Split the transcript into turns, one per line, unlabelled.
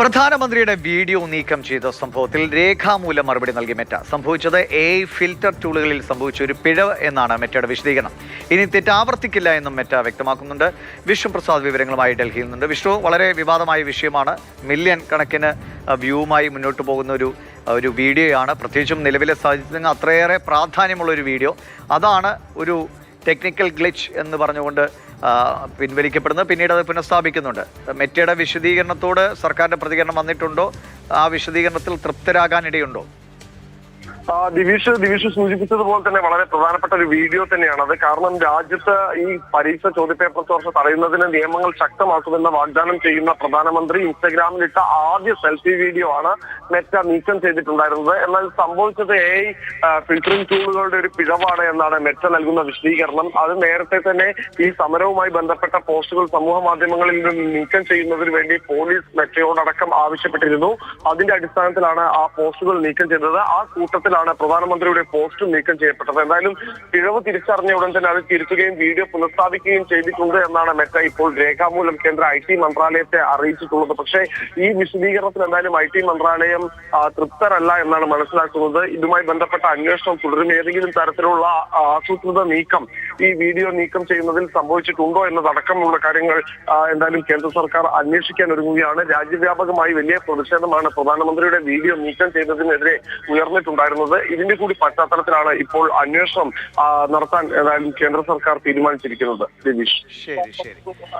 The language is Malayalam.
പ്രധാനമന്ത്രിയുടെ വീഡിയോ നീക്കം ചെയ്ത സംഭവത്തിൽ രേഖാമൂലം മറുപടി നൽകി മെറ്റ. സംഭവിച്ചത് AI ഫിൽറ്റർ ടൂളുകളിൽ സംഭവിച്ച ഒരു പിഴവ് എന്നാണ് മെറ്റയുടെ വിശദീകരണം. ഇനി തെറ്റാവർത്തിക്കില്ല എന്നും മെറ്റ വ്യക്തമാക്കുന്നുണ്ട്. വിഷ്ണു പ്രസാദ് വിവരങ്ങളുമായി ഡൽഹിയിൽ നിന്നുണ്ട്. വിഷ്ണു, വളരെ വിവാദമായ വിഷയമാണ്. മില്യൺ കണക്കിന് വ്യൂവുമായി മുന്നോട്ട് പോകുന്ന ഒരു വീഡിയോയാണ്. പ്രത്യേകിച്ചും നിലവിലെ സാഹചര്യത്തിൽ അത്രയേറെ പ്രാധാന്യമുള്ള ഒരു വീഡിയോ. അതാണ് ഒരു ടെക്നിക്കൽ ഗ്ലിച്ച് എന്ന് പറഞ്ഞുകൊണ്ട് പിൻവലിക്കപ്പെടുന്നത്. പിന്നീട് അത് പുനഃസ്ഥാപിക്കുന്നുണ്ട്. മെറ്റയുടെ വിശദീകരണത്തോട് സർക്കാരിന്റെ പ്രതികരണം വന്നിട്ടുണ്ടോ? ആ വിശദീകരണത്തിൽ തൃപ്തരാകാനിടയുണ്ടോ?
ദിവിഷ് സൂചിപ്പിച്ചതുപോലെ തന്നെ വളരെ പ്രധാനപ്പെട്ട ഒരു വീഡിയോ തന്നെയാണത്. കാരണം രാജ്യത്ത് ഈ പരീക്ഷ ചോദ്യപേപ്പർ ചോർച്ച തടയുന്നതിന് നിയമങ്ങൾ ശക്തമാക്കുമെന്ന് വാഗ്ദാനം ചെയ്യുന്ന പ്രധാനമന്ത്രി ഇൻസ്റ്റഗ്രാമിലിട്ട ആദ്യ സെൽഫി വീഡിയോ ആണ് മെറ്റ നീക്കം ചെയ്തിട്ടുണ്ടായിരുന്നത്. എന്നാൽ സംഭവിച്ചത് AI ഫിൽറ്ററിംഗ് ടൂളുകളുടെ ഒരു പിഴവാണ് എന്നാണ് മെറ്റ നൽകുന്ന വിശദീകരണം. അത് നേരത്തെ തന്നെ ഈ സമരവുമായി ബന്ധപ്പെട്ട പോസ്റ്റുകൾ സമൂഹ മാധ്യമങ്ങളിൽ നിന്ന് നീക്കം ചെയ്യുന്നതിന് വേണ്ടി പോലീസ് മെറ്റയോടക്കം ആവശ്യപ്പെട്ടിരുന്നു. അതിന്റെ അടിസ്ഥാനത്തിലാണ് ആ പോസ്റ്റുകൾ നീക്കം ചെയ്തത്. ആ കൂട്ടത്തിൽ പ്രധാനമന്ത്രിയുടെ പോസ്റ്റ് നീക്കം ചെയ്യപ്പെട്ടത്. എന്തായാലും പിഴവ് തിരിച്ചറിഞ്ഞ ഉടൻ തന്നെ അത് തിരുത്തുകയും വീഡിയോ പുനഃസ്ഥാപിക്കുകയും ചെയ്തിട്ടുണ്ട് എന്നാണ് മെറ്റ ഇപ്പോൾ രേഖാമൂലം കേന്ദ്ര IT മന്ത്രാലയത്തെ അറിയിച്ചിട്ടുള്ളത്. പക്ഷേ ഈ വിശദീകരണത്തിൽ എന്തായാലും IT മന്ത്രാലയം തൃപ്തരല്ല എന്നാണ് മനസ്സിലാക്കുന്നത്. ഇതുമായി ബന്ധപ്പെട്ട അന്വേഷണം തുടരും. ഏതെങ്കിലും തരത്തിലുള്ള ആസൂത്രിത നീക്കം ഈ വീഡിയോ നീക്കം ചെയ്യുന്നതിൽ സംഭവിച്ചിട്ടുണ്ടോ എന്നതടക്കമുള്ള കാര്യങ്ങൾ എന്തായാലും കേന്ദ്ര സർക്കാർ അന്വേഷിക്കാൻ ഒരുങ്ങുകയാണ്. രാജ്യവ്യാപകമായി വലിയ പ്രതിഷേധമാണ് പ്രധാനമന്ത്രിയുടെ വീഡിയോ നീക്കം ചെയ്തതിനെതിരെ ഉയർന്നിട്ടുണ്ടായിരുന്നത്. ഇതിന്റെ കൂടി പശ്ചാത്തലത്തിലാണ് ഇപ്പോൾ അന്വേഷണം നടത്താൻ ഏതായാലും കേന്ദ്ര സർക്കാർ തീരുമാനിച്ചിരിക്കുന്നത്.
ശരി.